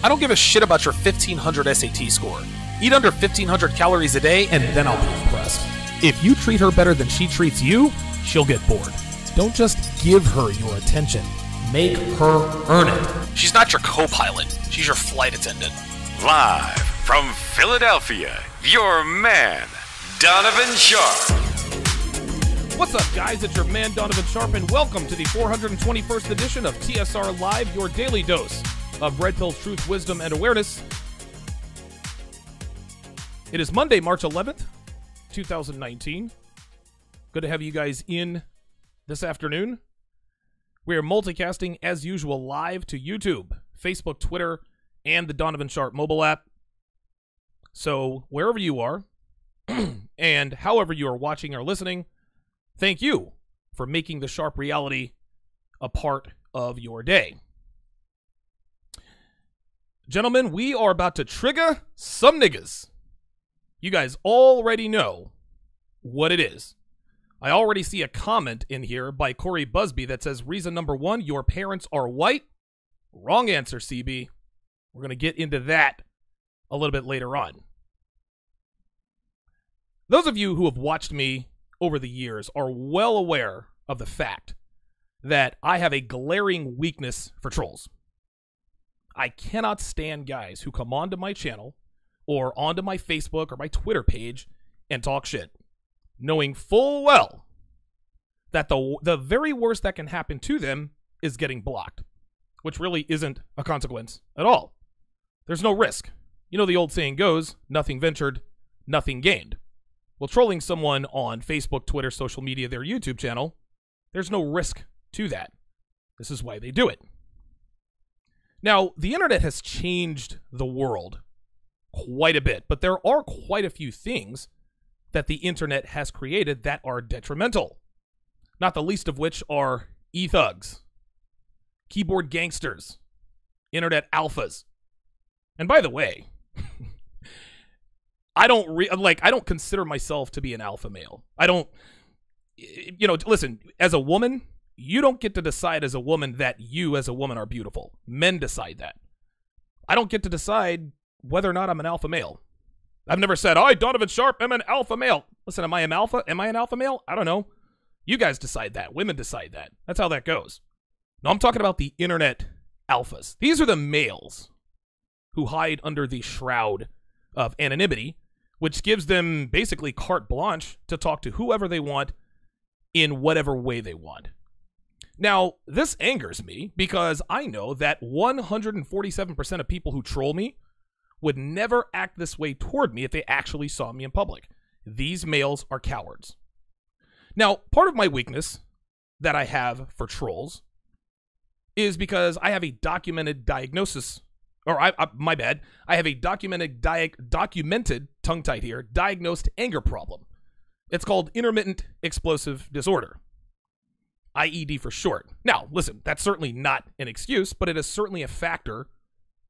I don't give a shit about your 1500 SAT score. Eat under 1500 calories a day, and then I'll be impressed. If you treat her better than she treats you, she'll get bored. Don't just give her your attention. Make her earn it. She's not your co-pilot. She's your flight attendant. Live from Philadelphia, your man, Donovan Sharpe. What's up, guys? It's your man, Donovan Sharpe, and welcome to the 421st edition of TSR Live, your daily dose of Red Pill truth, wisdom, and awareness. It is Monday, March 11th, 2019. Good to have you guys in this afternoon. We are multicasting, as usual, live to YouTube, Facebook, Twitter, and the Donovan Sharpe mobile app. So, wherever you are, and however you are watching or listening, thank you for making the Sharpe reality a part of your day. Gentlemen, we are about to trigger some niggas. You guys already know what it is. I already see a comment in here by Corey Busby that says, reason number one, your parents are white. Wrong answer, CB. We're going to get into that a little bit later on. Those of you who have watched me over the years are well aware of the fact that I have a glaring weakness for trolls. I cannot stand guys who come onto my channel or onto my Facebook or my Twitter page and talk shit, knowing full well that the very worst that can happen to them is getting blocked, which really isn't a consequence at all. There's no risk. You know the old saying goes, nothing ventured, nothing gained. Well, trolling someone on Facebook, Twitter, social media, their YouTube channel, there's no risk to that. This is why they do it. Now, the internet has changed the world quite a bit, but there are quite a few things that the internet has created that are detrimental. Not the least of which are e-thugs, keyboard gangsters, internet alphas. And by the way, I don't consider myself to be an alpha male. I don't, listen, as a woman, you don't get to decide as a woman that you as a woman are beautiful. Men decide that. I don't get to decide whether or not I'm an alpha male. I've never said, I, Donovan Sharpe, am an alpha male. Listen, am I an alpha? Am I an alpha male? I don't know. You guys decide that. Women decide that. That's how that goes. No, I'm talking about the internet alphas. These are the males who hide under the shroud of anonymity, which gives them basically carte blanche to talk to whoever they want in whatever way they want. Now, this angers me because I know that 147% of people who troll me would never act this way toward me if they actually saw me in public. these males are cowards. Now, part of my weakness that I have for trolls is because I have a documented diagnosis, or my bad, I have a documented tongue-tied here, diagnosed anger problem. It's called intermittent explosive disorder, IED for short. Now, listen, that's certainly not an excuse, but it is certainly a factor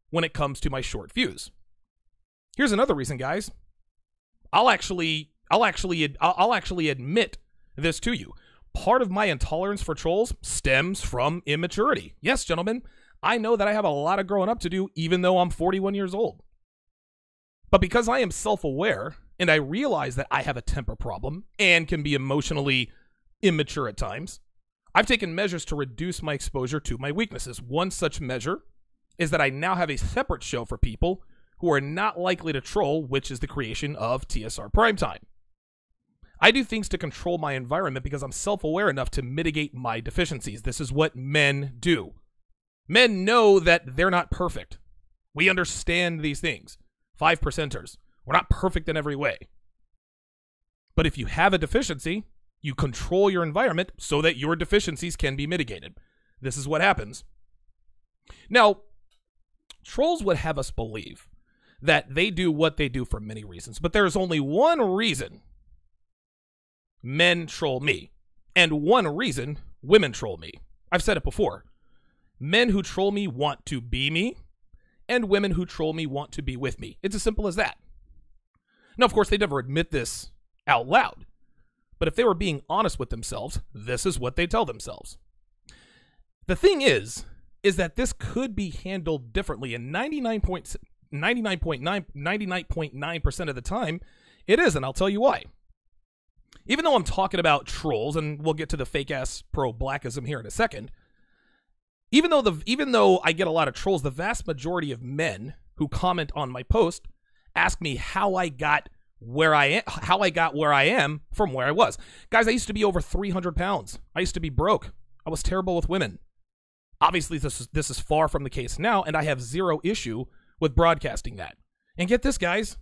when it comes to my short fuse. Here's another reason, guys. I'll actually admit this to you. Part of my intolerance for trolls stems from immaturity. Yes, gentlemen, I know that I have a lot of growing up to do, even though I'm 41 years old. But because I am self-aware and I realize that I have a temper problem and can be emotionally immature at times, I've taken measures to reduce my exposure to my weaknesses. One such measure is that I now have a separate show for people who are not likely to troll, which is the creation of TSR Primetime. I do things to control my environment because I'm self-aware enough to mitigate my deficiencies. This is what men do. Men know that they're not perfect. We understand these things. 5%ers. We're not perfect in every way. But if you have a deficiency, you control your environment so that your deficiencies can be mitigated. This is what happens. Now, trolls would have us believe that they do what they do for many reasons, but there's only one reason men troll me, and one reason women troll me. I've said it before. Men who troll me want to be me, and women who troll me want to be with me. It's as simple as that. Now, of course, they never admit this out loud, but if they were being honest with themselves, this is what they tell themselves. The thing is that this could be handled differently, and 99.9% of the time, it is, and I'll tell you why. Even though I'm talking about trolls, and we'll get to the fake-ass pro-blackism here in a second, even though I get a lot of trolls, the vast majority of men who comment on my post ask me how I got where I am from where I was. Guys, I used to be over 300 pounds. I used to be broke. I was terrible with women. Obviously, this is far from the case now, and I have zero issue with broadcasting that. And get this, guys,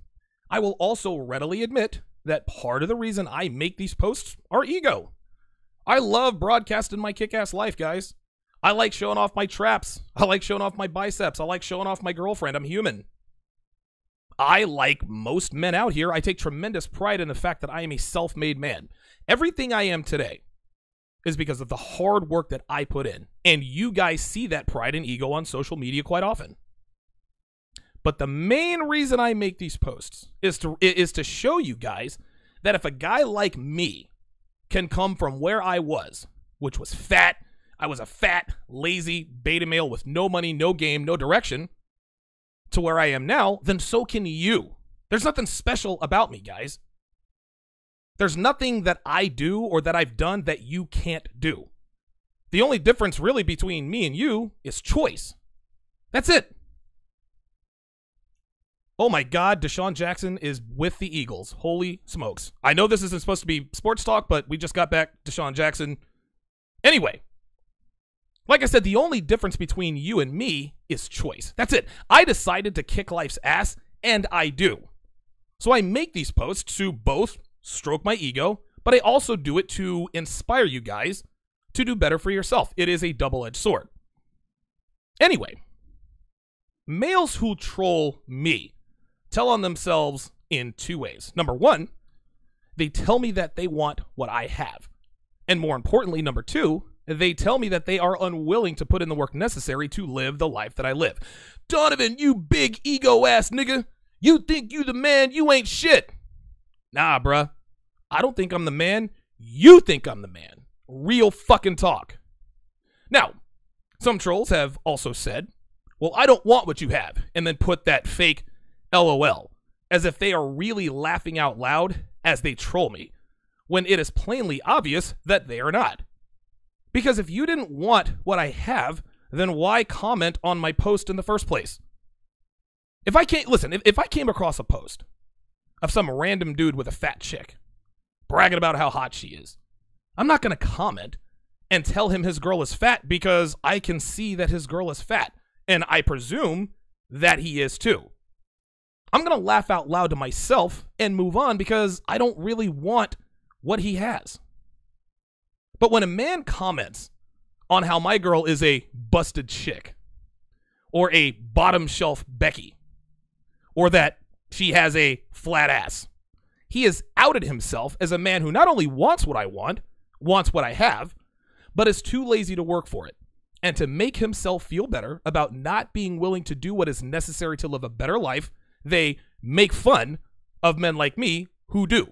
I will also readily admit that part of the reason I make these posts are ego. I love broadcasting my kick-ass life, guys. I like showing off my traps. I like showing off my biceps. I like showing off my girlfriend. I'm human. I, like most men out here, I take tremendous pride in the fact that I am a self-made man. Everything I am today is because of the hard work that I put in. And you guys see that pride and ego on social media quite often. But the main reason I make these posts is to show you guys that if a guy like me can come from where I was, which was fat, I was a fat, lazy beta male with no money, no game, no direction, to where I am now, then so can you. There's nothing special about me, guys. There's nothing that I do or that I've done that you can't do. The only difference really between me and you is choice. That's it. Oh my God, Deshaun Jackson is with the Eagles. Holy smokes. I know this isn't supposed to be sports talk, but we just got back Deshaun Jackson. Anyway, like I said, the only difference between you and me is choice. That's it. I decided to kick life's ass, and I do. So I make these posts to both stroke my ego, but I also do it to inspire you guys to do better for yourself. It is a double-edged sword. Anyway, males who troll me tell on themselves in two ways. Number one, they tell me that they want what I have. And more importantly, number two, they tell me that they are unwilling to put in the work necessary to live the life that I live. Donovan, you big ego-ass nigga. You think you the man, you ain't shit. Nah, bruh. I don't think I'm the man. You think I'm the man. Real fucking talk. Now, some trolls have also said, well, I don't want what you have, and then put that fake LOL, as if they are really laughing out loud as they troll me, when it is plainly obvious that they are not. Because if you didn't want what I have, then why comment on my post in the first place? If I came across a post of some random dude with a fat chick bragging about how hot she is, I'm not going to comment and tell him his girl is fat because I can see that his girl is fat, and I presume that he is too. I'm going to laugh out loud to myself and move on because I don't really want what he has. But when a man comments on how my girl is a busted chick, or a bottom shelf Becky, or that she has a flat ass, he has outed himself as a man who not only wants what I want, wants what I have, but is too lazy to work for it. And to make himself feel better about not being willing to do what is necessary to live a better life, they make fun of men like me who do.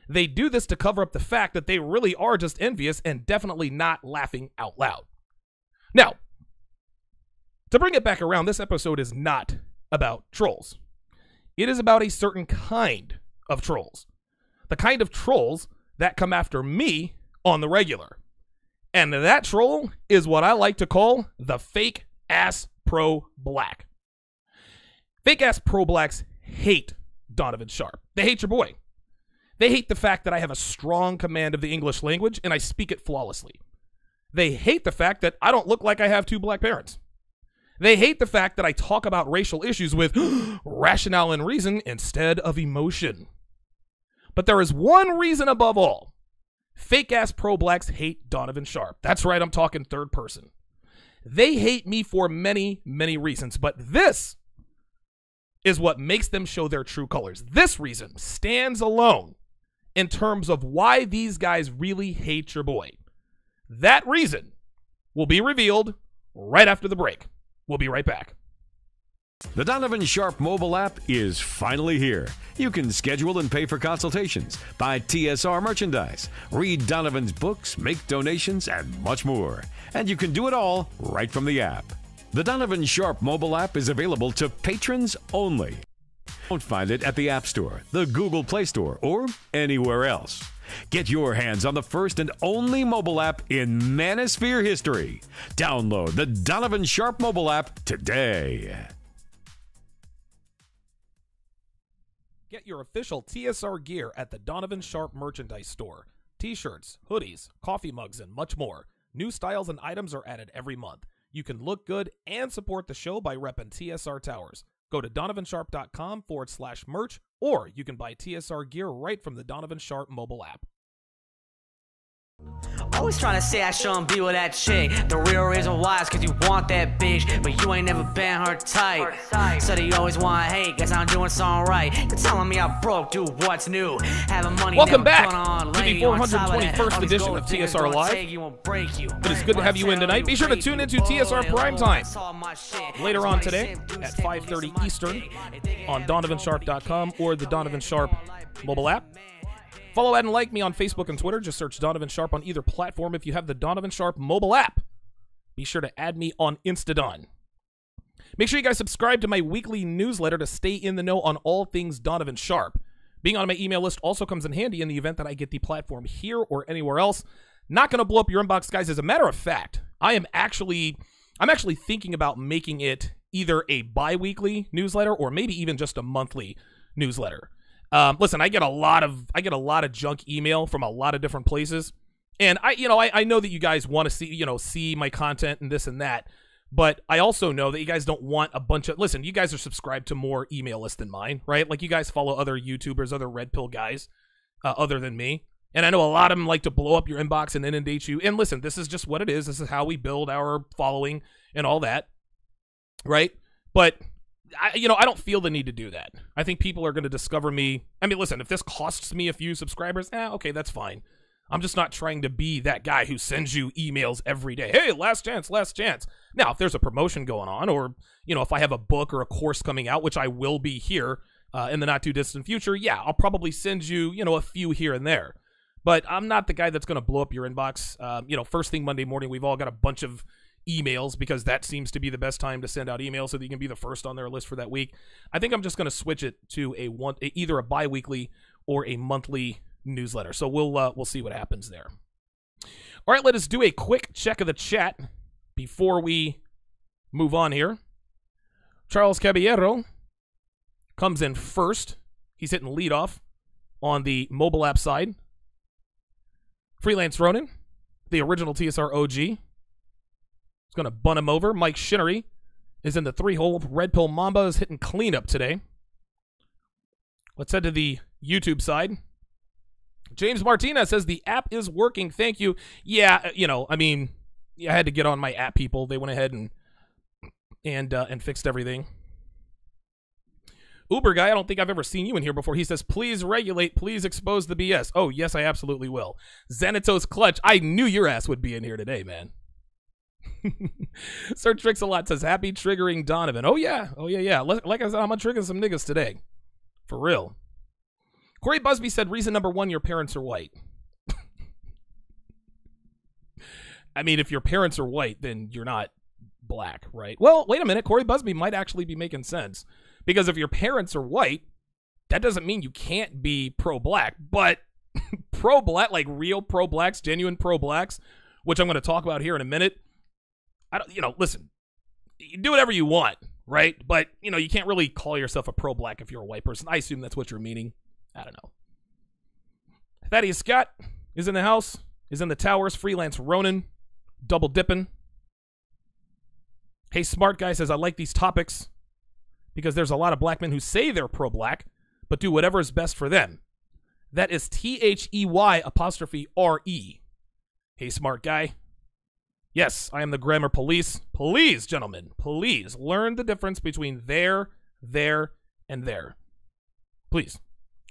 They do this to cover up the fact that they really are just envious and definitely not laughing out loud. Now, to bring it back around, this episode is not about trolls. It is about a certain kind of trolls. The kind of trolls that come after me on the regular. And that troll is what I like to call the fake-ass pro-black. Fake-ass pro-blacks hate Donovan Sharpe. They hate your boy. They hate the fact that I have a strong command of the English language and I speak it flawlessly. They hate the fact that I don't look like I have two black parents. They hate the fact that I talk about racial issues with rationale and reason instead of emotion. But there is one reason above all. Fake-ass pro-blacks hate Donovan Sharpe. That's right, I'm talking third person. They hate me for many, many reasons, but this is what makes them show their true colors. This reason stands alone in terms of why these guys really hate your boy. That reason will be revealed right after the break. We'll be right back. The Donovan Sharpe mobile app is finally here. You can schedule and pay for consultations, buy TSR merchandise, read Donovan's books, make donations, and much more. And you can do it all right from the app. The Donovan Sharpe mobile app is available to patrons only. Don't find it at the App Store, the Google Play Store, or anywhere else. Get your hands on the first and only mobile app in Manosphere history. Download the Donovan Sharpe mobile app today. Get your official TSR gear at the Donovan Sharpe merchandise store. T-shirts, hoodies, coffee mugs, and much more. New styles and items are added every month. You can look good and support the show by repping TSR Towers. Go to donovansharpe.com/merch, or you can buy TSR gear right from the Donovan Sharpe mobile app. Always trying to say I shouldn't be with that chick. The real reason why is cause you want that bitch, but you ain't never been her type. Said you always want to hate, guess I'm doing something right. You're telling me I broke, dude, what's new? Having money. Welcome back to the 421st edition of TSR Live. It is good to have you in tonight. Be sure to tune into TSR Primetime later on today at 5:30 Eastern on donovansharpe.com or the Donovan Sharpe mobile app. Follow, add, and like me on Facebook and Twitter. Just search Donovan Sharpe on either platform. If you have the Donovan Sharpe mobile app, be sure to add me on Instadon. Make sure you guys subscribe to my weekly newsletter to stay in the know on all things Donovan Sharpe. Being on my email list also comes in handy in the event that I get the platform here or anywhere else. Not going to blow up your inbox, guys. As a matter of fact, I'm actually thinking about making it either a bi-weekly newsletter or maybe even just a monthly newsletter. Listen, I get a lot of junk email from a lot of different places, and I know that you guys want to see my content and this and that, but I also know that you guys don't want a bunch of, listen, you guys are subscribed to more email lists than mine, right? Like you guys follow other YouTubers, other red pill guys, other than me, and I know a lot of them like to blow up your inbox and inundate you. And listen, this is just what it is. This is how we build our following and all that, right? But I don't feel the need to do that. I think people are going to discover me. I mean, listen, if this costs me a few subscribers, okay, that's fine. I'm just not trying to be that guy who sends you emails every day. Hey, last chance, last chance. Now, if there's a promotion going on, or, if I have a book or a course coming out, which I will be here in the not too distant future, yeah, I'll probably send you, a few here and there. But I'm not the guy that's going to blow up your inbox. First thing Monday morning, we've all got a bunch of emails because that seems to be the best time to send out emails so that you can be the first on their list for that week. I think I'm just going to switch it to either a bi-weekly or a monthly newsletter. So we'll see what happens there. All right, let us do a quick check of the chat before we move on here. Charles Caballero comes in first. He's hitting leadoff on the mobile app side. Freelance Ronin, the original TSR OG, going to bunt him over. Mike Shinnery is in the 3-hole. Red Pill Mamba is hitting cleanup today. Let's head to the YouTube side. James Martinez says the app is working. Thank you. Yeah, I had to get on my app people. They went ahead and fixed everything. Uber guy, I don't think I've ever seen you in here before. He says, please regulate, please expose the BS. Oh, yes, I absolutely will. Xanatos Clutch, I knew your ass would be in here today, man. Sir Trix-a-Lot says, happy triggering Donovan. Oh, yeah. Like I said, I'm going to trigger some niggas today. For real. Corey Busby said, reason number 1, your parents are white. I mean, if your parents are white, then you're not black, right? Well, wait a minute. Corey Busby might actually be making sense. Because if your parents are white, that doesn't mean you can't be pro-black. But pro-black, like real pro-blacks, genuine pro-blacks, which I'm going to talk about here in a minute. Listen, you do whatever you want, right? But, you can't really call yourself a pro-black if you're a white person. I assume that's what you're meaning. I don't know. Thaddeus Scott is in the house, is in the towers. Freelance Ronin, double dipping. Hey, Smart Guy says, I like these topics because there's a lot of black men who say they're pro-black, but do whatever is best for them. That is THEY''RE. Hey, Smart Guy. Yes, I am the grammar police. Please, gentlemen, please learn the difference between there, and there. Please.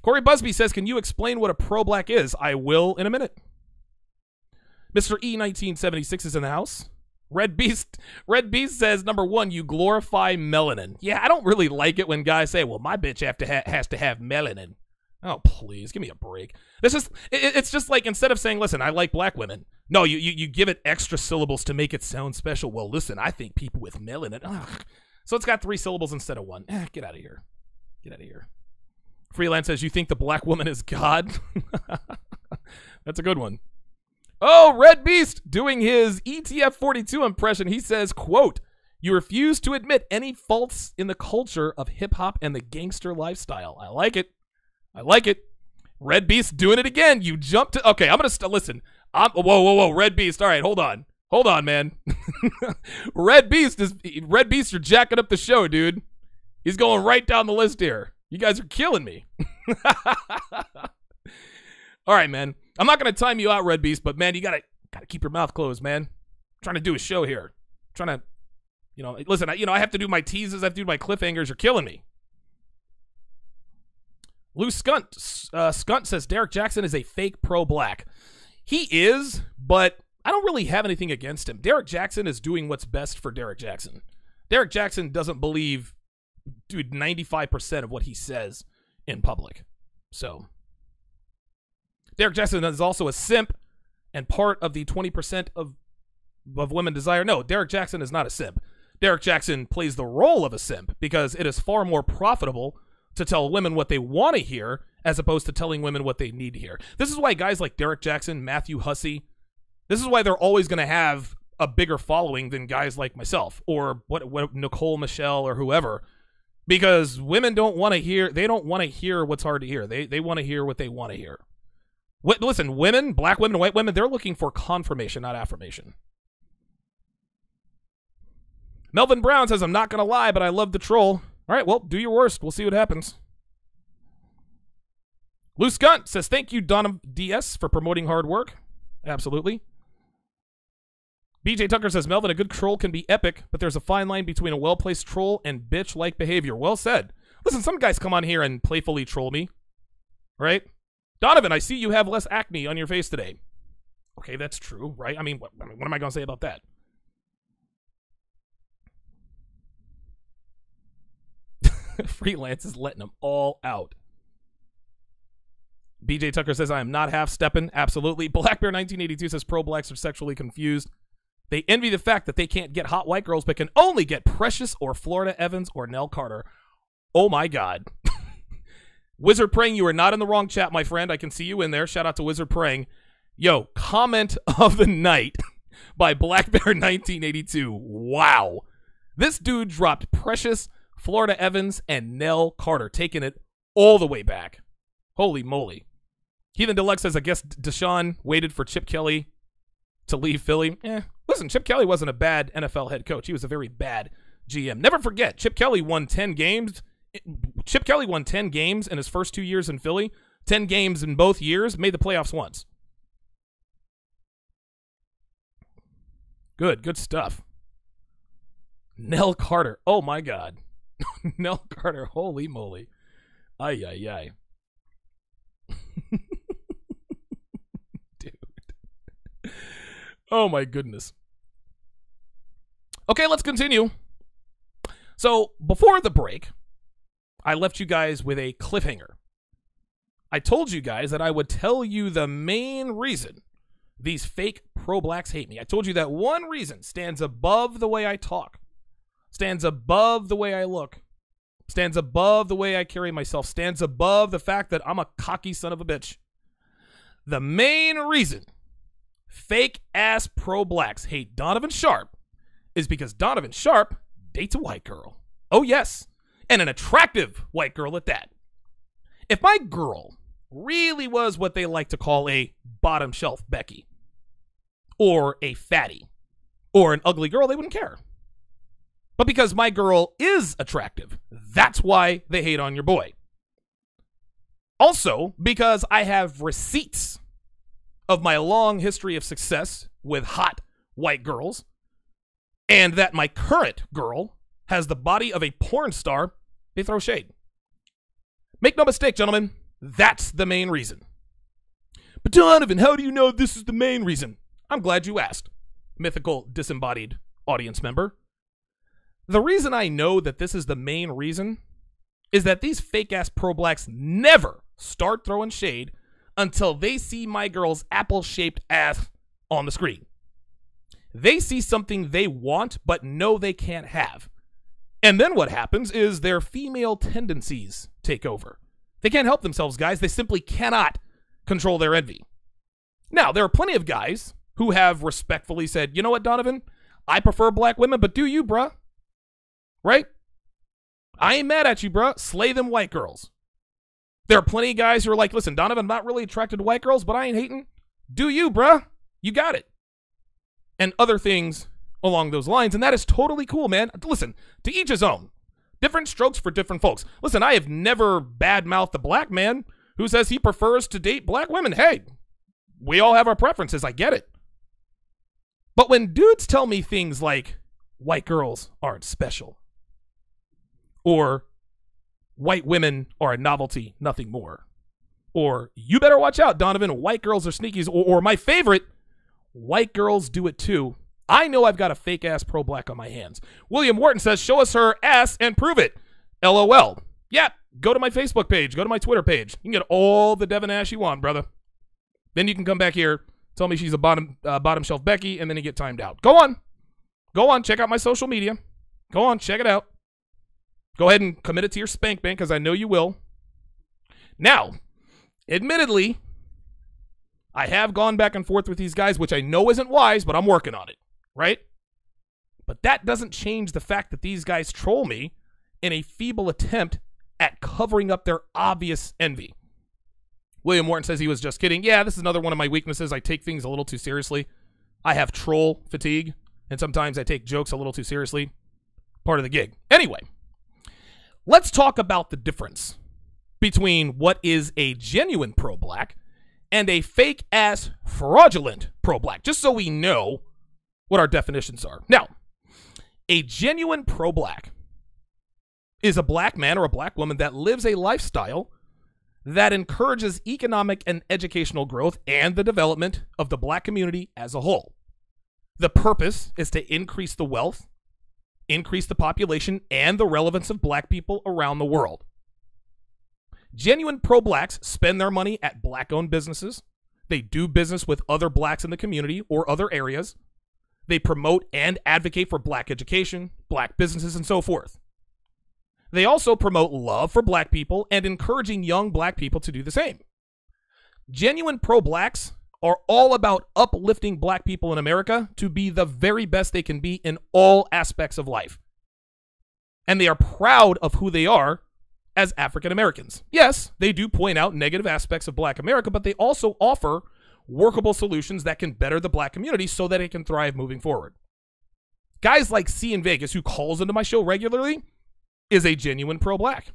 Corey Busby says, can you explain what a pro-black is? I will in a minute. Mr. E1976 is in the house. Red Beast says, number 1, you glorify melanin. Yeah, I don't really like it when guys say, well, my bitch has to have melanin. Oh, please, give me a break. It's just like, instead of saying, listen, I like black women. No, you give it extra syllables to make it sound special. Well, listen, I think people with melanin. Ugh. So it's got 3 syllables instead of 1. Get out of here. Get out of here. Freelance says, you think the black woman is God? That's a good one. Oh, Red Beast doing his ETF 42 impression. He says, quote, you refuse to admit any faults in the culture of hip-hop and the gangster lifestyle. I like it. I like it. Red Beast doing it again. You jumped to... Okay, I'm going to... Listen. Whoa. Red Beast. All right, hold on. Hold on, man. Red Beast, you're jacking up the show, dude. He's going right down the list here. You guys are killing me. All right, man. I'm not going to time you out, Red Beast, but, man, you got to keep your mouth closed, man. I'm trying to do a show here. I'm trying to, listen, I have to do my teases. I have to do my cliffhangers. You're killing me. Lou Skunt says Derek Jackson is a fake pro-black. He is, but I don't really have anything against him. Derek Jackson is doing what's best for Derek Jackson. Derek Jackson doesn't believe, 95% of what he says in public. So, Derek Jackson is also a simp and part of the 20% of women desire. No, Derek Jackson is not a simp. Derek Jackson plays the role of a simp because it is far more profitable to tell women what they want to hear as opposed to telling women what they need to hear. This is why guys like Derek Jackson, Matthew Hussey, this is why they're always going to have a bigger following than guys like myself or what Nicole Michelle or whoever, because women don't want to hear, they don't want to hear what's hard to hear. They want to hear what they want to hear. Listen, women, black women, white women, they're looking for confirmation, not affirmation. Melvin Brown says, I'm not going to lie, but I love the troll. All right, well, do your worst. We'll see what happens. Loose Gunt says, thank you, Donovan DS, for promoting hard work. Absolutely. BJ Tucker says, Melvin, a good troll can be epic, but there's a fine line between a well-placed troll and bitch-like behavior. Well said. Listen, some guys come on here and playfully troll me, right? Donovan, I see you have less acne on your face today. Okay, that's true, right? I mean, what am I going to say about that? Freelance is letting them all out. BJ Tucker says, I am not half-stepping. Absolutely. Blackbear1982 says, pro-blacks are sexually confused. They envy the fact that they can't get hot white girls, but can only get Precious or Florida Evans or Nell Carter. Oh, my God. Wizard Praying, you are not in the wrong chat, my friend. I can see you in there. Shout out to Wizard Praying. Yo, comment of the night by Blackbear1982. Wow. This dude dropped Precious, Florida Evans, and Nell Carter, taking it all the way back. Holy moly. Heathen Deluxe says, I guess Deshaun waited for Chip Kelly to leave Philly. Listen, Chip Kelly wasn't a bad NFL head coach. He was a very bad GM. Never forget, Chip Kelly won 10 games Chip Kelly won 10 games in his first 2 years in Philly. 10 games in both years, made the playoffs once. Good stuff. Nell Carter. Oh, my God. Nell Carter. Holy moly. Ay, ay, ay. Dude. Oh, my goodness. Okay, let's continue. So, before the break, I left you guys with a cliffhanger. I told you guys that I would tell you the main reason these fake pro-blacks hate me. I told you that one reason stands above the way I talk, stands above the way I look, stands above the way I carry myself, stands above the fact that I'm a cocky son of a bitch. The main reason fake-ass pro-blacks hate Donovan Sharpe is because Donovan Sharpe dates a white girl. Oh, yes, and an attractive white girl at that. If my girl really was what they like to call a bottom shelf Becky, or a fatty, or an ugly girl, they wouldn't care. But because my girl is attractive, that's why they hate on your boy. Also, because I have receipts of my long history of success with hot white girls, and that my current girl has the body of a porn star, they throw shade. Make no mistake, gentlemen, that's the main reason. But Donovan, how do you know this is the main reason? I'm glad you asked, mythical disembodied audience member. The reason I know that this is the main reason is that these fake-ass pro-blacks never start throwing shade until they see my girl's apple-shaped ass on the screen. They see something they want but know they can't have. And then what happens is their female tendencies take over. They can't help themselves, guys. They simply cannot control their envy. Now, there are plenty of guys who have respectfully said, you know what, Donovan? I prefer black women, but do you, bruh? Right? I ain't mad at you, bruh. Slay them white girls. There are plenty of guys who are like, listen, Donovan, I'm not really attracted to white girls, but I ain't hating. Do you, bruh? You got it. And other things along those lines, and that is totally cool, man. Listen, to each his own. Different strokes for different folks. Listen, I have never badmouthed a black man who says he prefers to date black women. Hey, we all have our preferences. I get it. But when dudes tell me things like, white girls aren't special, or white women are a novelty, nothing more, or you better watch out, Donovan, white girls are sneakies, or my favorite, white girls do it too, I know I've got a fake-ass pro-black on my hands. William Wharton says, show us her ass and prove it. LOL. Yeah, go to my Facebook page. Go to my Twitter page. You can get all the Devin Ash you want, brother. Then you can come back here, tell me she's a bottom shelf Becky, and then you get timed out. Go on. Go on. Check out my social media. Go on. Check it out. Go ahead and commit it to your spank bank, because I know you will. Now, admittedly, I have gone back and forth with these guys, which I know isn't wise, but I'm working on it. Right? But that doesn't change the fact that these guys troll me in a feeble attempt at covering up their obvious envy. William Wharton says he was just kidding. Yeah, this is another one of my weaknesses. I take things a little too seriously. I have troll fatigue, and sometimes I take jokes a little too seriously. Part of the gig. Anyway, let's talk about the difference between what is a genuine pro-black and a fake-ass fraudulent pro-black, just so we know what our definitions are. Now, a genuine pro-black is a black man or a black woman that lives a lifestyle that encourages economic and educational growth and the development of the black community as a whole. The purpose is to increase the wealth, increase the population, and the relevance of black people around the world. Genuine pro-blacks spend their money at black-owned businesses. They do business with other blacks in the community or other areas. They promote and advocate for black education, black businesses, and so forth. They also promote love for black people and encouraging young black people to do the same. Genuine pro-blacks are all about uplifting black people in America to be the very best they can be in all aspects of life. And they are proud of who they are as African Americans. Yes, they do point out negative aspects of black America, but they also offer workable solutions that can better the black community so that it can thrive moving forward. Guys like C in Vegas, who calls into my show regularly, is a genuine pro-black.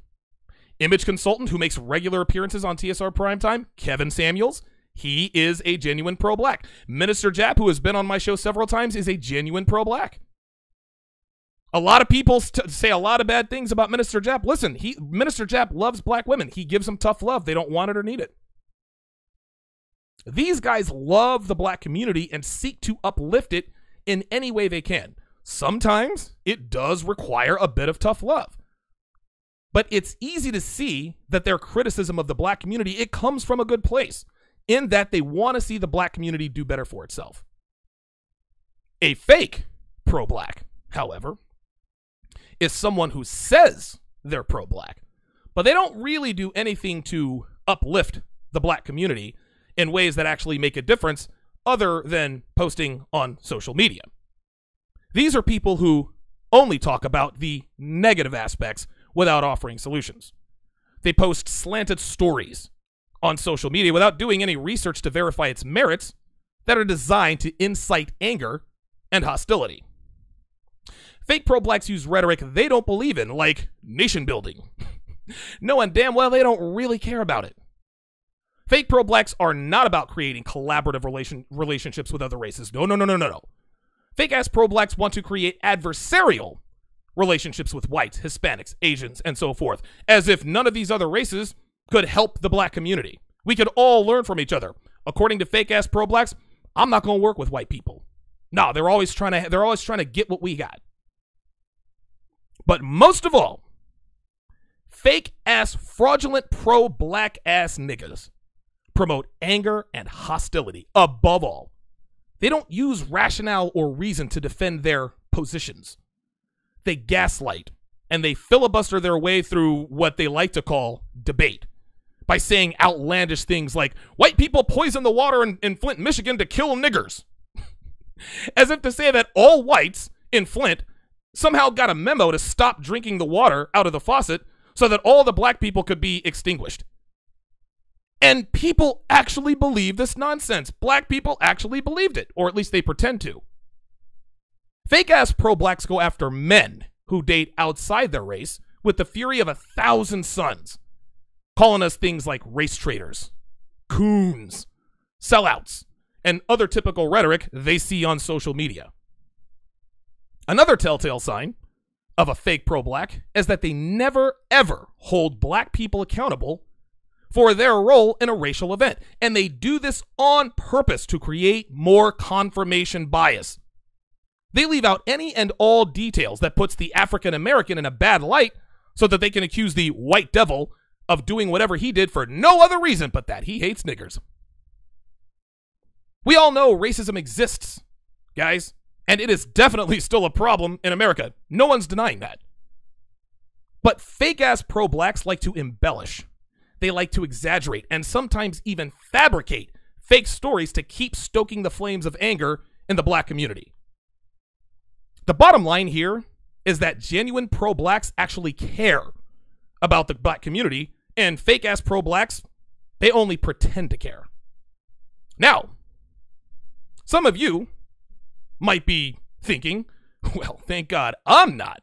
Image consultant who makes regular appearances on TSR Primetime, Kevin Samuels. He is a genuine pro-black. Minister Jap, who has been on my show several times, is a genuine pro-black. A lot of people say a lot of bad things about Minister Jap. Listen, Minister Jap loves black women. He gives them tough love. They don't want it or need it. These guys love the black community and seek to uplift it in any way they can. Sometimes it does require a bit of tough love. But it's easy to see that their criticism of the black community, it comes from a good place, in that they want to see the black community do better for itself. A fake pro-black, however, is someone who says they're pro-black, but they don't really do anything to uplift the black community in ways that actually make a difference other than posting on social media. These are people who only talk about the negative aspects without offering solutions. They post slanted stories on social media without doing any research to verify its merits that are designed to incite anger and hostility. Fake pro-blacks use rhetoric they don't believe in, like nation building, knowing damn well they don't really care about it. Fake pro-blacks are not about creating collaborative relationships with other races. No. Fake-ass pro-blacks want to create adversarial relationships with whites, Hispanics, Asians, and so forth, as if none of these other races could help the black community. We could all learn from each other. According to fake-ass pro-blacks, I'm not going to work with white people. No, they're always trying to get what we got. But most of all, fake-ass, fraudulent, pro-black-ass niggas promote anger and hostility above all. They don't use rationale or reason to defend their positions. They gaslight, and they filibuster their way through what they like to call debate by saying outlandish things like, white people poison the water in Flint, Michigan to kill niggers. As if to say that all whites in Flint somehow got a memo to stop drinking the water out of the faucet so that all the black people could be extinguished. And people actually believe this nonsense. Black people actually believed it, or at least they pretend to. Fake-ass pro-blacks go after men who date outside their race with the fury of 1,000 suns, calling us things like race traitors, coons, sellouts, and other typical rhetoric they see on social media. Another telltale sign of a fake pro-black is that they never, ever hold black people accountable for their role in a racial event. And they do this on purpose to create more confirmation bias. They leave out any and all details that puts the African American in a bad light so that they can accuse the white devil of doing whatever he did for no other reason but that he hates niggers. We all know racism exists, guys, and it is definitely still a problem in America. No one's denying that. But fake-ass pro-blacks like to embellish. They like to exaggerate and sometimes even fabricate fake stories to keep stoking the flames of anger in the black community. The bottom line here is that genuine pro-blacks actually care about the black community, and fake-ass pro-blacks, they only pretend to care. Now, some of you might be thinking, well, thank God I'm not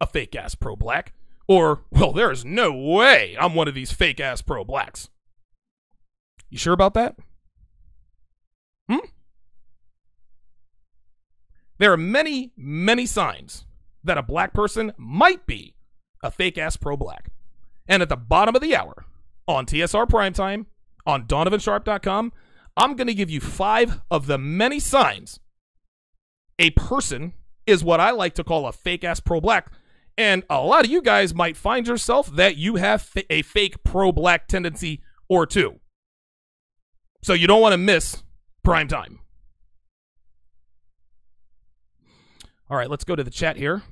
a fake-ass pro-black. Or, well, there is no way I'm one of these fake-ass pro-blacks. You sure about that? There are many, many signs that a black person might be a fake-ass pro-black. And at the bottom of the hour, on TSR Primetime, on DonovanSharpe.com, I'm going to give you 5 of the many signs a person is what I like to call a fake-ass pro-black. And a lot of you guys might find yourself that you have a fake pro-black tendency or two. So you don't want to miss prime time. All right, let's go to the chat here.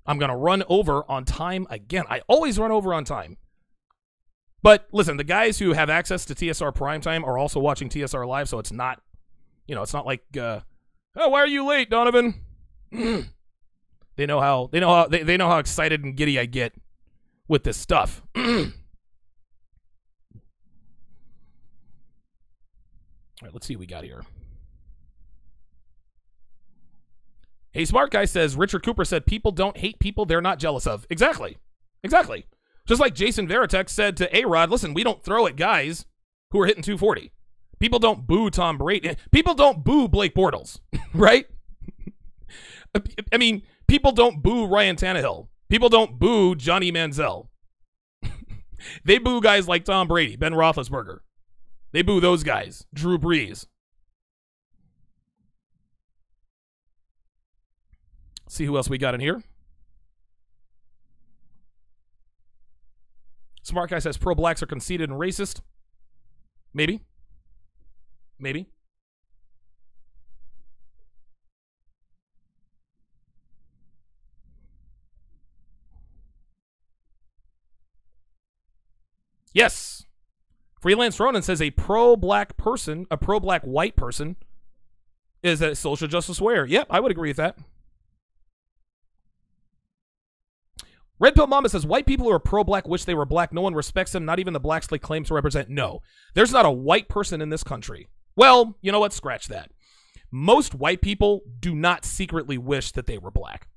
I'm going to run over on time again. I always run over on time. But listen, the guys who have access to TSR Primetime are also watching TSR Live, so it's not, it's not like, oh, why are you late, Donovan? They know how excited and giddy I get with this stuff. All right, let's see what we got here. Hey, Smart Guy says, Richard Cooper said, people don't hate people they're not jealous of. Exactly. Just like Jason Varitek said to A-Rod, listen, we don't throw at guys who are hitting 240. People don't boo Tom Brady. People don't boo Blake Bortles, right? I mean, people don't boo Ryan Tannehill. People don't boo Johnny Manziel. They boo guys like Tom Brady, Ben Roethlisberger. They boo those guys, Drew Brees. See who else we got in here. Smart Guy says pro-blacks are conceited and racist. Maybe. Maybe. Yes. Freelance Ronan says a pro-black person, a pro-black white person, is a social justice warrior. Yep, I would agree with that. Red Pill Mama says, white people who are pro-black wish they were black. No one respects them, not even the blacks they claim to represent. No, there's not a white person in this country. Well, you know what? Scratch that. Most white people do not secretly wish that they were black.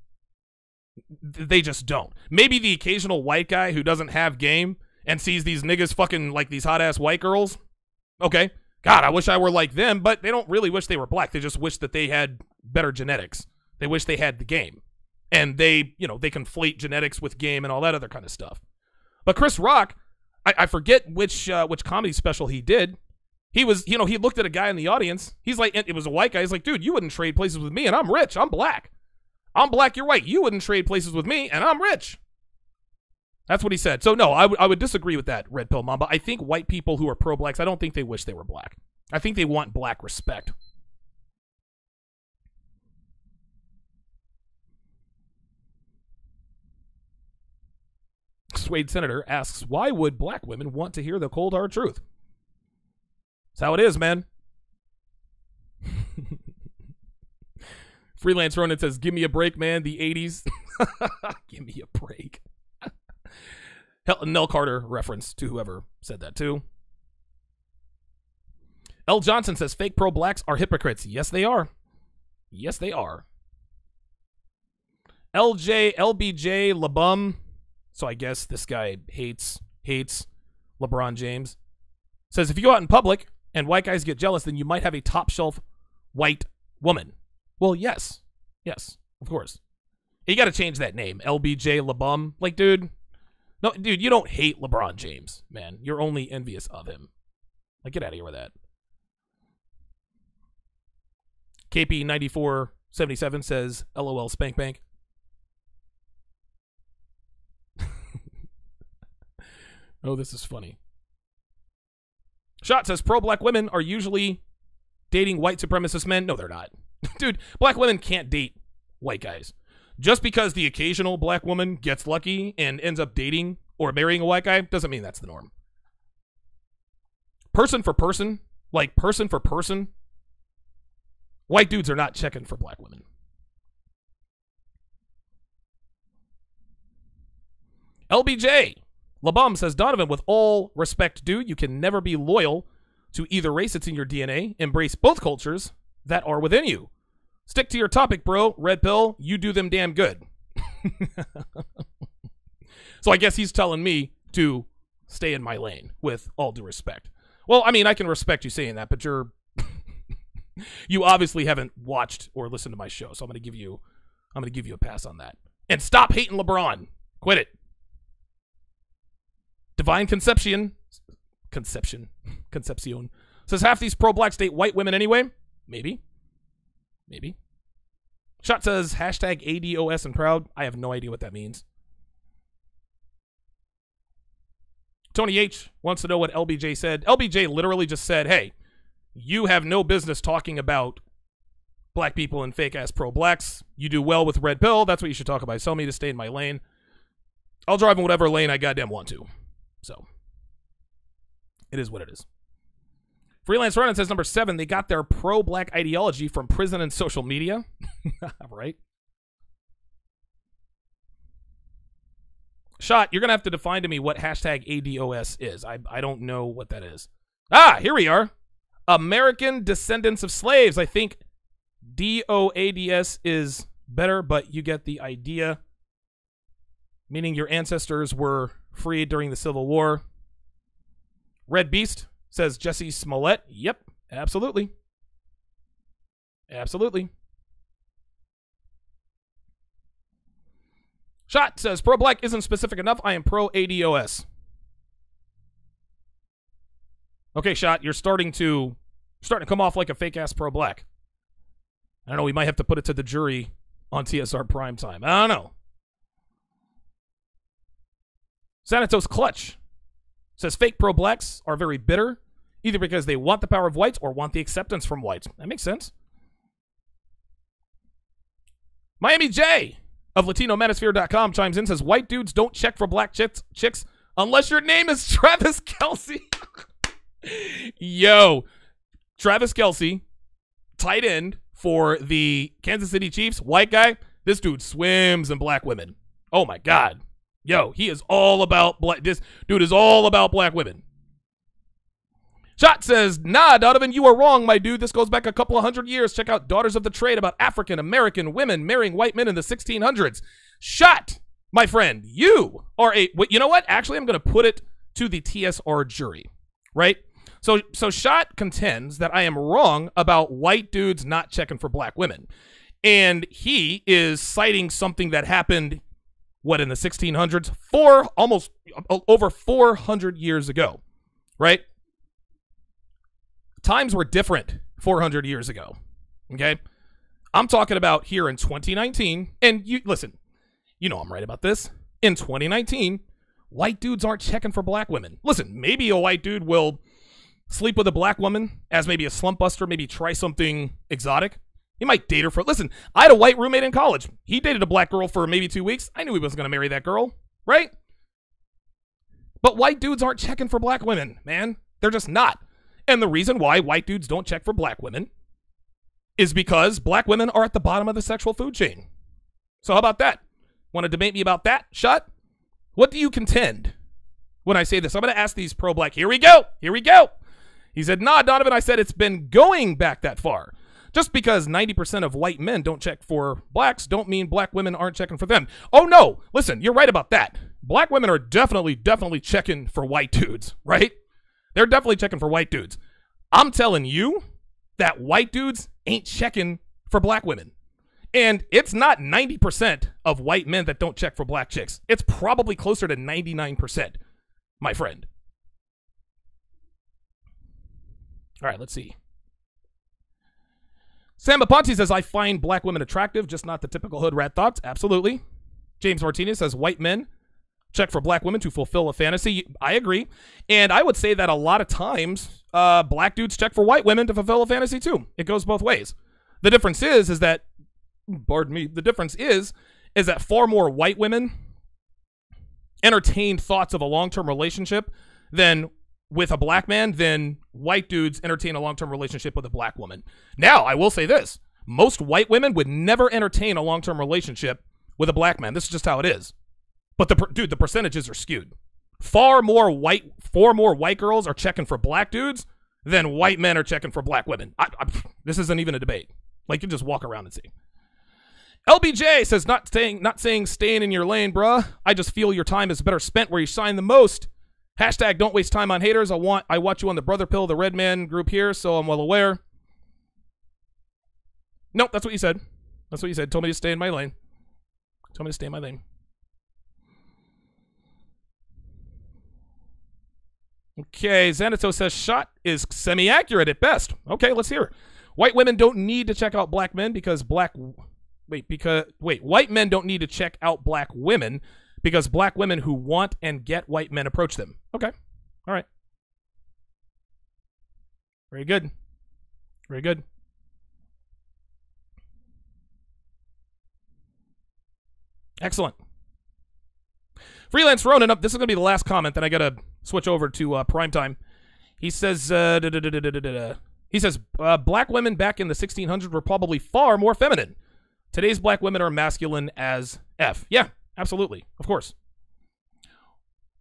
They just don't. Maybe the occasional white guy who doesn't have game and sees these niggas fucking like these hot-ass white girls. Okay. God, I wish I were like them, but they don't really wish they were black. They just wish that they had better genetics. They wish they had the game. And they, you know, they conflate genetics with game and all that other kind of stuff. But Chris Rock, I forget which comedy special he did. He was, you know, he looked at a guy in the audience. He's like, it was a white guy. He's like, dude, you wouldn't trade places with me, and I'm rich. I'm black. I'm black, you're white. You wouldn't trade places with me, and I'm rich. That's what he said. So, no, I would disagree with that, Red Pill Mamba. I think white people who are pro-blacks, I don't think they wish they were black. I think they want black respect. Swade Senator asks, why would black women want to hear the cold, hard truth? That's how it is, man. Freelance Ronan says, give me a break, man. The 80s. Give me a break. Nell Carter reference to whoever said that too. L. Johnson says, fake pro-blacks are hypocrites. Yes, they are. Yes, they are. LBJ LeBum. So I guess this guy hates LeBron James. Says, if you go out in public and white guys get jealous, then you might have a top shelf white woman. Well, yes. Yes, of course. You got to change that name. LBJ LeBum. Like, dude. No, dude, you don't hate LeBron James, man. You're only envious of him. Like, get out of here with that. KP9477 says, LOL Spank Bank. Oh, this is funny. Shot says, pro-black women are usually dating white supremacist men. No, they're not. Dude, black women can't date white guys. Just because the occasional black woman gets lucky and ends up dating or marrying a white guy doesn't mean that's the norm. Person for person, like person for person, white dudes are not checking for black women. LBJ LeBum says, Donovan, with all respect due, you can never be loyal to either race. It's in your DNA. Embrace both cultures that are within you. Stick to your topic, bro. Red Pill, you do them damn good. So I guess he's telling me to stay in my lane with all due respect. Well, I mean, I can respect you saying that, but you obviously haven't watched or listened to my show, so I'm going to give you a pass on that. And stop hating LeBron. Quit it. Divine Concepcion says, half these pro-blacks date white women anyway. Maybe. Shot says, hashtag ADOS and proud. I have no idea what that means. Tony H wants to know what LBJ said. LBJ literally just said, hey, you have no business talking about black people and fake-ass pro-blacks. You do well with Red Pill. That's what you should talk about. Tell me to stay in my lane. I'll drive in whatever lane I goddamn want to. So, it is what it is. Freelance Ronan says, number 7, they got their pro-black ideology from prison and social media. Right? Shot, you're going to have to define to me what hashtag ADOS is. I don't know what that is. Ah, here we are. American Descendants of Slaves. I think DOADS is better, but you get the idea. Meaning your ancestors were freed during the Civil War. Red Beast says Jesse Smollett. Yep, absolutely. Absolutely. Shot says pro-black isn't specific enough. I am pro-ADOS. Okay, Shot, you're starting to come off like a fake-ass pro-black. I don't know, we might have to put it to the jury on TSR Primetime. I don't know. Sanitos Clutch says fake pro-blacks are very bitter, either because they want the power of whites or want the acceptance from whites. That makes sense. Miami J of LatinoManosphere.com chimes in, says white dudes don't check for black chicks unless your name is Travis Kelce. Yo, Travis Kelce, tight end for the Kansas City Chiefs, white guy. This dude swims in black women. Oh my God. Yo, he is all about black. This dude is all about black women. Shot says, nah, Donovan, you are wrong, my dude. This goes back a couple of 100 years. Check out Daughters of the Trade about African-American women marrying white men in the 1600s. Shot, my friend, you are a... You know what? Actually, I'm going to put it to the TSR jury, right? So Shot contends that I am wrong about white dudes not checking for black women. And he is citing something that happened, what, in the 1600s? Almost over 400 years ago, right? Times were different 400 years ago, okay? I'm talking about here in 2019, and you listen, you know I'm right about this. In 2019, white dudes aren't checking for black women. Listen, maybe a white dude will sleep with a black woman as maybe a slump buster, maybe try something exotic. He might date her for... Listen, I had a white roommate in college. He dated a black girl for maybe 2 weeks. I knew he wasn't going to marry that girl, right? But white dudes aren't checking for black women, man. They're just not. And the reason why white dudes don't check for black women is because black women are at the bottom of the sexual food chain. So how about that? Want to debate me about that, Shot? What do you contend when I say this? I'm going to ask these pro-black. Here we go. Here we go. He said, nah, Donovan, I said it's been going back that far. Just because 90% of white men don't check for blacks don't mean black women aren't checking for them. Oh, no. Listen, you're right about that. Black women are definitely checking for white dudes, right? They're definitely checking for white dudes. I'm telling you that white dudes ain't checking for black women. And it's not 90% of white men that don't check for black chicks. It's probably closer to 99%, my friend. All right, let's see. Sam Aponte says, I find black women attractive, just not the typical hood rat thoughts. Absolutely. James Martinez says, white men check for black women to fulfill a fantasy. I agree. And I would say that a lot of times, black dudes check for white women to fulfill a fantasy too. It goes both ways. The difference is that, pardon me, the difference is that far more white women entertain thoughts of a long-term relationship with a black man than white dudes entertain a long-term relationship with a black woman. Now, I will say this. Most white women would never entertain a long-term relationship with a black man. This is just how it is. But the percentages are skewed. Far more white girls are checking for black dudes than white men are checking for black women. This isn't even a debate. Like, you just walk around and see. LBJ says, not saying staying in your lane, bruh. I just feel your time is better spent where you shine the most. Hashtag don't waste time on haters. I watch you on the Brother Pill, the Red Man group here, so I'm well aware. Nope, that's what you said. That's what you said. Told me to stay in my lane. Told me to stay in my lane. Okay, Xanato says shot is semi-accurate at best. Okay, let's hear it. White women don't need to check out black men because white men don't need to check out black women because black women who want and get white men approach them. Okay. All right. Very good. Very good. Excellent. Freelance Ronin up. This is going to be the last comment, then I got to switch over to primetime. He says, black women back in the 1600s were probably far more feminine. Today's black women are masculine as F. Yeah, absolutely. Of course.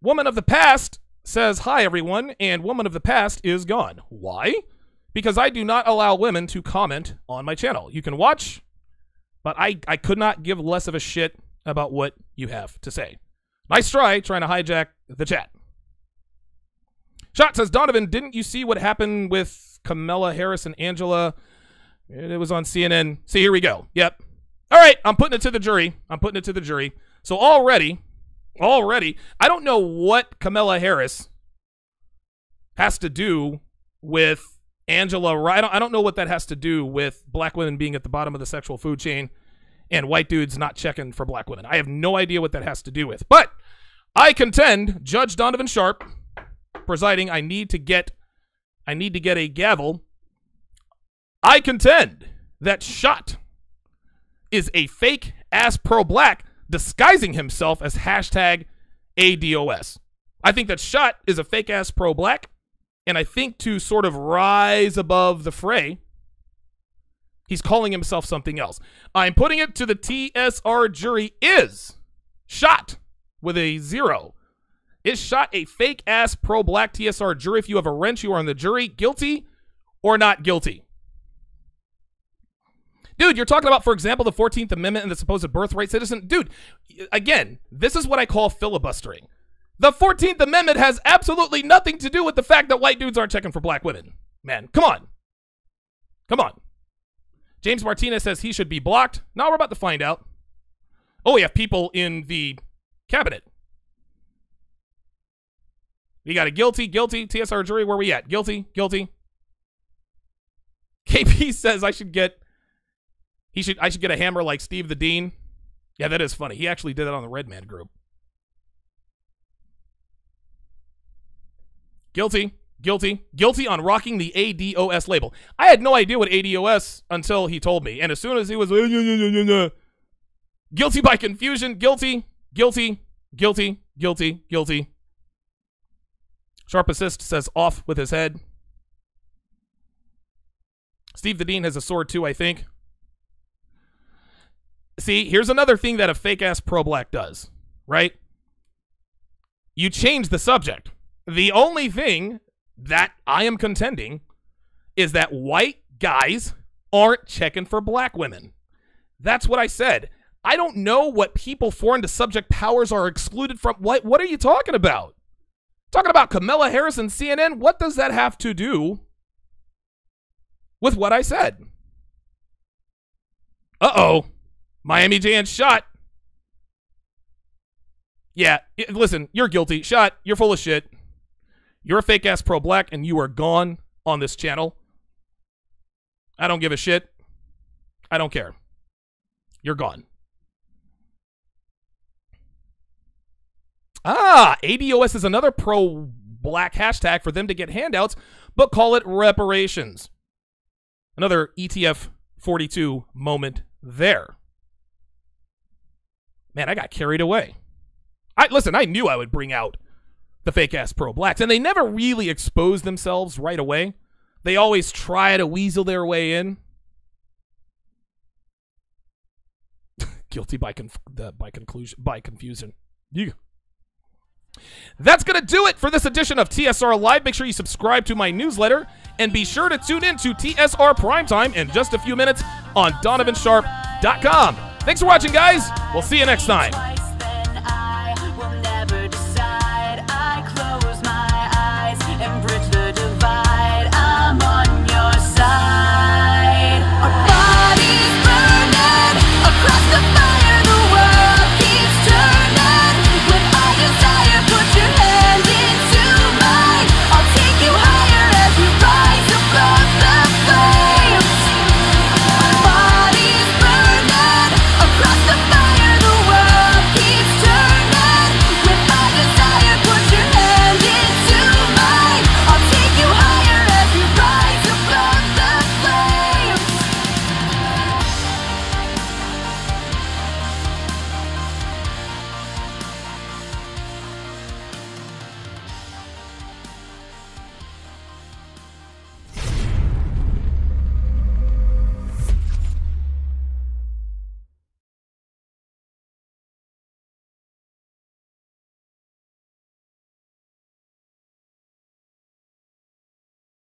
Woman of the past says, hi, everyone, and woman of the past is gone. Why? Because I do not allow women to comment on my channel. You can watch, but I could not give less of a shit about what you have to say. Nice try trying to hijack the chat. Shot says, Donovan, didn't you see what happened with Kamala Harris and Angela? It was on CNN. See, here we go. Yep. All right, I'm putting it to the jury. So already, I don't know what Kamala Harris has to do with Angela. I don't know what that has to do with black women being at the bottom of the sexual food chain and white dudes not checking for black women. I have no idea what that has to do with. But I contend, Judge Donovan Sharpe, presiding, I need to get a gavel. I contend that Shot is a fake ass pro-black disguising himself as hashtag ADOS. I think that Shot is a fake ass pro-black, and I think to sort of rise above the fray, he's calling himself something else. I'm putting it to the TSR jury. Is Shot, with a 0, is Shot a fake ass pro-black? TSR jury, if you have a wrench, you are on the jury. Guilty or not guilty? Dude, you're talking about, for example, the 14th Amendment and the supposed birthright citizen. Dude, again, this is what I call filibustering. The 14th Amendment has absolutely nothing to do with the fact that white dudes aren't checking for black women. Man, come on. Come on. James Martinez says he should be blocked. Now we're about to find out. Oh, we have people in the cabinet. We got a guilty. TSR jury, where we at? Guilty. KP says I should get a hammer like Steve the Dean. Yeah, that is funny. He actually did that on the Red Man group. Guilty on rocking the ADOS label. I had no idea what ADOS until he told me. And as soon as he was guilty by confusion, guilty. Sharp Assist says off with his head. Steve the Dean has a sword too, I think. See, here's another thing that a fake-ass pro-black does, right? You change the subject. The only thing that I am contending is that white guys aren't checking for black women. That's what I said. I don't know what people foreign to subject powers are excluded from. What are you talking about? Talking about Kamala Harris and CNN? What does that have to do with what I said? Uh-oh. Miami J and Shot. Yeah, listen, you're guilty. Shot, you're full of shit. You're a fake-ass pro-black, and you are gone on this channel. I don't give a shit. I don't care. You're gone. ADOS is another pro-black hashtag for them to get handouts, but call it reparations. Another ETF 42 moment there. Man, I got carried away. Listen, I knew I would bring out the fake-ass pro-blacks, and they never really expose themselves right away. They always try to weasel their way in. Guilty by confusion. Yeah. That's going to do it for this edition of TSR Live. Make sure you subscribe to my newsletter, and be sure to tune in to TSR Primetime in just a few minutes on DonovanSharpe.com. Thanks for watching, guys. We'll see you next time.